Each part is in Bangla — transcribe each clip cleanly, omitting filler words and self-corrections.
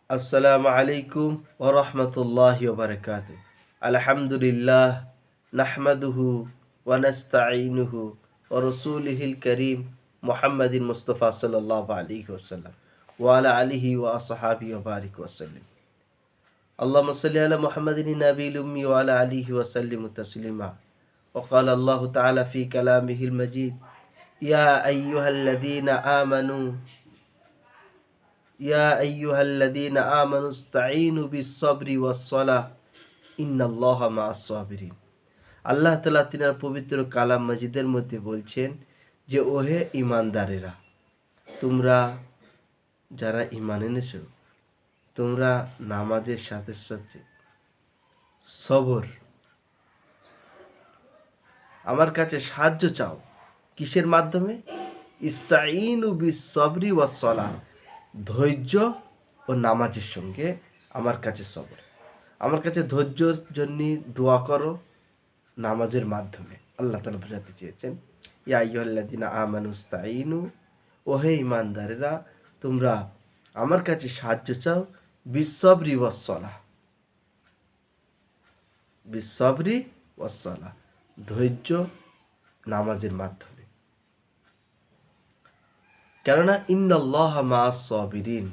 আসসালামু আলাইকুম ওয়া রাহমাতুল্লাহি ওয়া বারাকাতুহু। আলহামদুলিল্লাহ নাহমাদুহু ওয়া নাস্তাঈনুহু ওয়া রাসূলিহিল কারীম মুহাম্মাদিন মুস্তাফা সাল্লাল্লাহু আলাইহি ওয়াসাল্লাম ওয়া আলা আলিহি ওয়া আসহাবিহি ওয়া বারিক ওয়া সাল্লিম। আল্লাহুম্মা সাল্লি আলা মুহাম্মাদিন নাবিয়িল উম্মি ওয়া আলা আলিহি ওয়া সাল্লিম তাসলিমা। ওয়া ক্বালা আল্লাহু তাআলা ফি কালামিহিল মাজিদ ইয়া আইয়ুহাল্লাযীনা আমানু ইয়া আইয়ুহাল্লাযীনা আমানু ইসতাঈনু বিস-সাবরি ওয়াস-সালাহ ইন্নাল্লাহা মা'আস-সাবিরিন। আল্লাহ তাআলা তিনার পবিত্র কালাম মাজিদের মধ্যে বলছেন যে ওহে ঈমানদারেরা, তোমরা যারা ঈমান এনেছো, তোমরা নামাজের সাথে সাথে সবর, আমার কাছে সাহায্য চাও। কিসের মাধ্যমে? ইস্তাঈনু বিস-সাবরি ওয়াস-সালাহ, ধৈর্য ও নামাজের সঙ্গে আমার কাছে সবর, আমার কাছে ধৈর্যর জন্য দোয়া করো নামাজের মাধ্যমে। আল্লাহ তাআলা বোঝাতে চেয়েছেন ইয়া আইয়ুহাল্লাযীনা আমানু ইসতাঈনু, ওহে ঈমানদারেরা, তোমরা আমার কাছে সাহায্য চাও বিস-সাবরি ওয়াস-সালাহ, বিস-সাবরি ওয়াস-সালাহ, ধৈর্য নামাজের মাধ্যমে। কেননা ইন্নাল্লাহা মা'আস-সাবিরিন,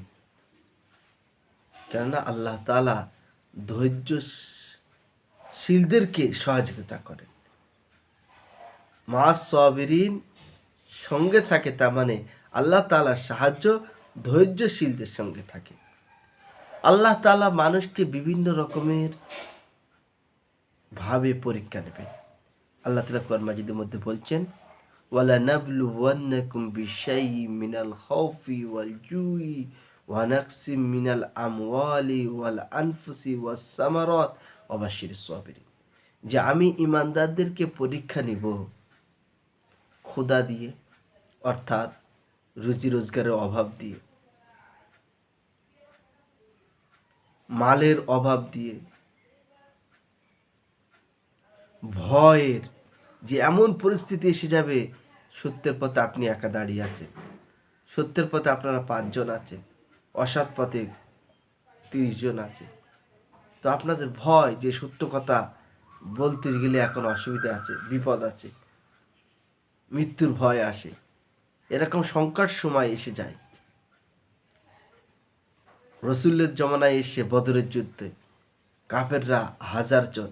কেননা আল্লাহ তাআলা ধৈর্যশীলদেরকে সহযোগিতা করেন। মা'আস-সাবিরিন সঙ্গে থাকে, তার মানে আল্লাহ তাআলার সাহায্য ধৈর্যশীলদের সঙ্গে থাকে। আল্লাহ তাআলা মানুষকে বিভিন্ন রকমের ভাবে পরীক্ষা নেবেন। আল্লাহ তাআলা কোরআন মাজিদের মধ্যে বলছেন ওয়ালানাবলুওয়ান্নাকুম বিশাইইম মিনাল খাউফি ওয়াল জুই ওয়া নাকসিম মিনাল আমওয়ালি ওয়াল আনফুসি ওয়াস সামারাত ওয়া বাশশিরিস সাবিরিন, যে আমি ঈমানদারদেরকে পরীক্ষা নিব ক্ষুধা দিয়ে, অর্থাৎ রুজি রোজগারের অভাব দিয়ে, মালের অভাব দিয়ে, ভয়ের, যে এমন পরিস্থিতি এসে যাবে সত্যের পথে আপনি একা দাঁড়িয়ে আছেন, সত্যের পথে আপনারা 5 জন আছেন, অসৎ পথে 30 জন আছে, তো আপনাদের ভয় যে সত্য কথা বলতে গেলে এখন অসুবিধা আছে, বিপদ আছে, মৃত্যুর ভয় আসে, এরকম সংকট সময় এসে যায়। রসুলের জমানায় এসে বদরের যুদ্ধে কাফেররা 1000 জন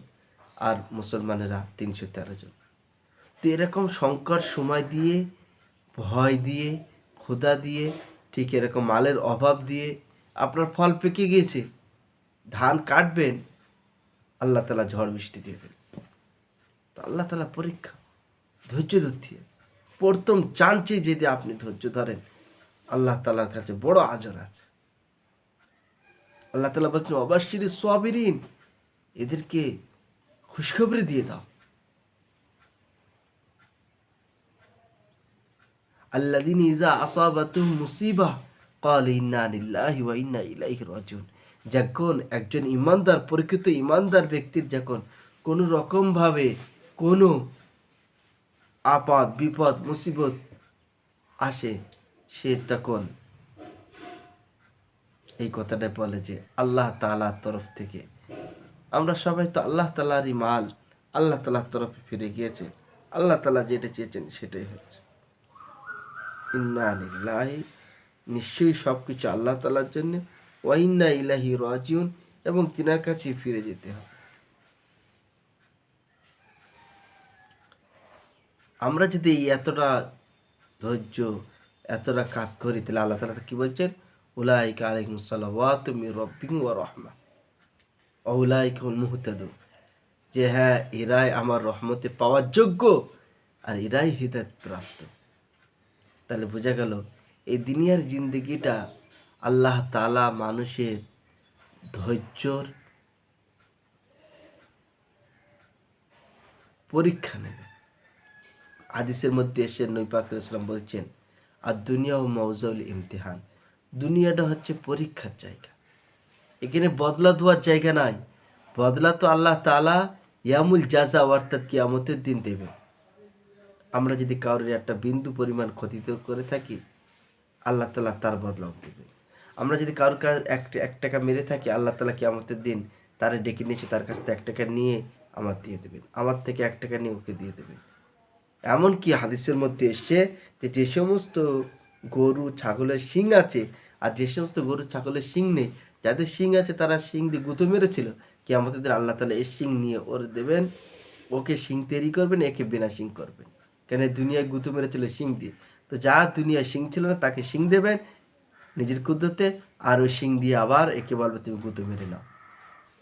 আর মুসলমানেরা 313 জন। তো এরকম সংকট সময় দিয়ে, ভয় দিয়ে, ক্ষুধা দিয়ে, ঠিক এরকম মালের অভাব দিয়ে আপনার ফল পেকে গিয়েছে, ধান কাটবেন, আল্লাহ তাআলা ঝড় বৃষ্টি দিয়ে দেন। তো আল্লাহ তাআলা পরীক্ষা, ধৈর্য ধরতে হবে। প্রথম চান্সে যদি আপনি ধৈর্য ধরেন, আল্লাহ তাআলার কাছে বড় আজর আছে। আল্লাহ তাআলা বলছেন ওয়াবাশশিরিস সাবিরিন, এদেরকে খুশখবরি দিয়ে দাও। আল্লাযীনা ইযা আসাবাতুহুম মুসিবাহ ক্বালু ইন্না লিল্লাহি ওয়া ইন্না ইলাইহি রাজিউন, যখন একজন ঈমানদার, প্রকৃত ঈমানদার ব্যক্তির যখন কোনো রকমভাবে কোনো আপদ বিপদ মুসিবত আসে, সে তখন এই কথাটা বলে যে আল্লাহ তাআলার তরফ থেকে, আমরা সবাই তো আল্লাহ তাআলারই মাল, আল্লাহ তাআলার তরফে ফিরে গিয়েছে, আল্লাহ তাআলা যেটা চেয়েছেন সেটাই হচ্ছে। ইন্না লিল্লাহি, নিশ্চয়ই সব কিছু আল্লাহ তাআলার জন্য, ওয়া ইন্না ইলাইহি রাজিউন, এবং তিনার কাছে ফিরে যেতে হবে। আমরা যদি এতটা ধৈর্য, এতটা কাজ করি, তাহলে আল্লাহ তাআলা কি বলছেন? উলাইকা আলাইহিমুস সালাওয়াতু মির রাব্বিহিম ওয়া রাহমা ওয়া উলাইকা হুল মুহতাদুন, যে হ্যাঁ, এরাই আমার রহমতে পাওয়ার যোগ্য আর এরাই হিদায়াত প্রাপ্ত। তাহলে বোঝা গেল এই দুনিয়ার জিন্দেগিটা আল্লাহ তাআলা মানুষের ধৈর্যর পরীক্ষা নেবে। হাদিসের মধ্যে এসে নবী পাক সাল্লাল্লাহু আলাইহি ওয়াসাল্লাম বলছেন আর দুনিয়া ও মাউজাউল ইমতিহান, দুনিয়াটা হচ্ছে পরীক্ষার জায়গা, এখানে বদলা দেওয়ার জায়গা নাই। বদলা তো আল্লাহ তাআলা ইয়ামুল জাযা, অর্থাৎ কিয়ামতের দিন দেবে। আমরা যদি কারোর একটা বিন্দু পরিমাণ ক্ষতি করে থাকি, আল্লাহ তাআলা তার বদলাও দেবে। আমরা যদি কারোর কাছ এক টাকা মেরে থাকি, আল্লাহ তাআলা কিয়ামতের দিন তারে ডেকে নিয়েছে, তার কাছ থেকে ১ টাকা নিয়ে আমার দিয়ে দেবেন, আমার থেকে ১ টাকা নিয়ে ওকে দিয়ে দেবেন। এমনকি হাদিসের মধ্যে এসছে যে সমস্ত গরু ছাগলের শিং আছে আর যে সমস্ত গরু ছাগলের শিং নেই, যাদের শিং আছে তারা শিং দিয়ে গুঁতো মেরেছিল, কিয়ামতের দিন আল্লাহ তাআলা এই শিং নিয়ে ওর দেবেন, ওকে শিং তৈরি করবেন, একে বিনা শিং করবেন। কেন দুনিয়ায় গুঁতো মেরেছিল শিং দিয়ে, তো যার দুনিয়ায় শিং ছিল না তাকে শিং দেবেন নিজের কুদরতে, আর ওই শিং দিয়ে আবার একে বলবে তুমি গুঁতো মেরে নাও।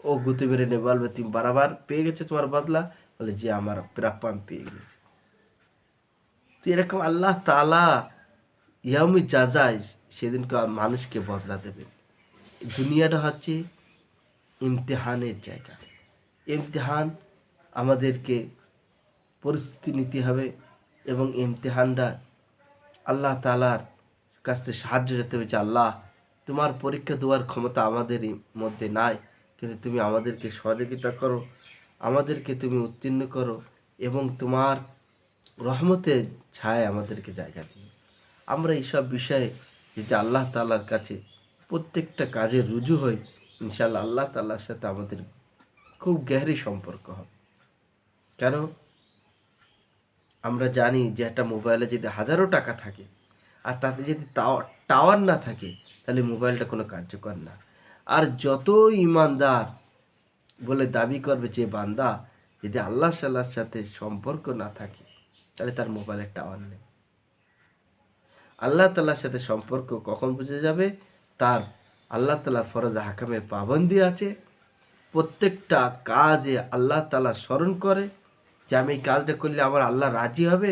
ও গুঁতো মেরে নেবে, বলবে তুমি বারবার পেয়ে গেছো তোমার বদলা, বলে যে আমার প্রাপ্য আমি পেয়ে গেছি। তো এরকম আল্লাহ তাআলা ইয়াউমি জাযায় সেদিনকে মানুষকে বদলা দেবে। দুনিয়াটা হচ্ছে ইমতিহানের জায়গা। ইমতিহান আমাদেরকে পরিস্থিতি নিতে হবে এবং ইমতিহানটা আল্লাহ তাআলার কাছে সাহায্য যেতে হবে যে আল্লাহ তোমার পরীক্ষা দেওয়ার ক্ষমতা আমাদের মধ্যে নাই, কিন্তু তুমি আমাদেরকে সহযোগিতা করো, আমাদেরকে তুমি উত্তীর্ণ করো এবং তোমার রহমতের ছায়ায় আমাদেরকে জায়গা দিও। আমরা এইসব বিষয়ে যদি আল্লাহ তাআলার কাছে প্রত্যেকটা কাজে রুজু হই, ইনশাআল্লাহ আল্লাহ তাআলার সাথে আমাদের খুব গভীর সম্পর্ক হবে। কেন? আমরা জানি যে একটা মোবাইলে যদি হাজারো টাকা থাকে আর তাতে যদি টাওয়ার না থাকে, তাহলে মোবাইলটা কোনো কার্যকর না। আর যত ইমানদার বলে দাবি করবে যে বান্দা, যদি আল্লাহ সাল্লাহর সাথে সম্পর্ক না থাকে তাহলে তার মোবাইলের টাওয়ার নেই। আল্লাহ তাআলার সাথে সম্পর্ক কখন বুঝে যাবে? তার আল্লাহ তাআলা ফরজ হাকামের পাবন্দি আছে, প্রত্যেকটা কাজে আল্লাহ তাআলা স্মরণ করে যে আমি এই কাজটা করলে আমার আল্লাহ রাজি হবে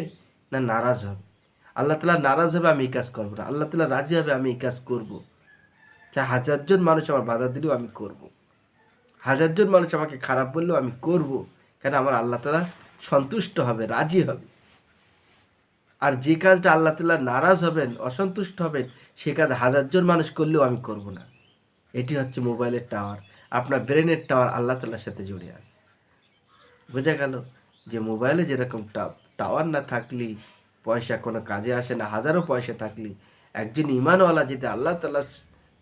না নারাজ হবে। আল্লাহ তাআলা নারাজ হবে আমি এই কাজ করব না, আল্লাহ তাআলা রাজি হবে আমি এই কাজ করব। যা হাজারজন মানুষ আমার বাধা দিলেও আমি করব, হাজারজন মানুষ আমাকে খারাপ বললেও আমি করব। কেন? আমার আল্লাহ তাআলা সন্তুষ্ট হবে, রাজি হবে। আর যে কাজটা আল্লাহ তাআলা নারাজ হবেন, অসন্তুষ্ট হবেন, সে কাজ হাজারজন মানুষ করলেও আমি করব না। এটি হচ্ছে মোবাইলের টাওয়ার। আপনার ব্রেনের টাওয়ার আল্লাহ তাআলার সাথে জড়িয়ে আছে। বোঝা গেল যে মোবাইলে যেরকম টাওয়ার না থাকলেই পয়সা কোনো কাজে আসে না, হাজারো পয়সা থাকলেই একজন ঈমানওয়ালা যদি আল্লাহ তাআলার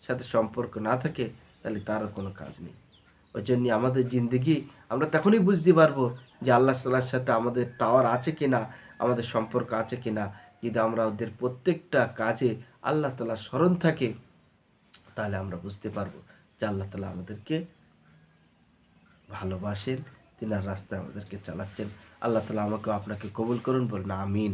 সাথে সম্পর্ক না থাকে তাহলে তারও কোনো কাজ নেই। ওই জন্য আমাদের জিন্দেগি আমরা তখনই বুঝতে পারবো যে আল্লাহ তাআলার সাথে আমাদের টাওয়ার আছে কিনা, আমাদের সম্পর্ক আছে কিনা, যদি আমরা ওদের প্রত্যেকটা কাজে আল্লাহ তাআলার স্মরণ থাকে, তাহলে আমরা বুঝতে পারবো যে আল্লাহ তাআলা আমাদেরকে ভালোবাসেন, তিনার রাস্তায় আমাদেরকে চালাচ্ছেন। আল্লাহ তাআলা আমাকে আপনাকে কবুল করুন, বলুন আমিন।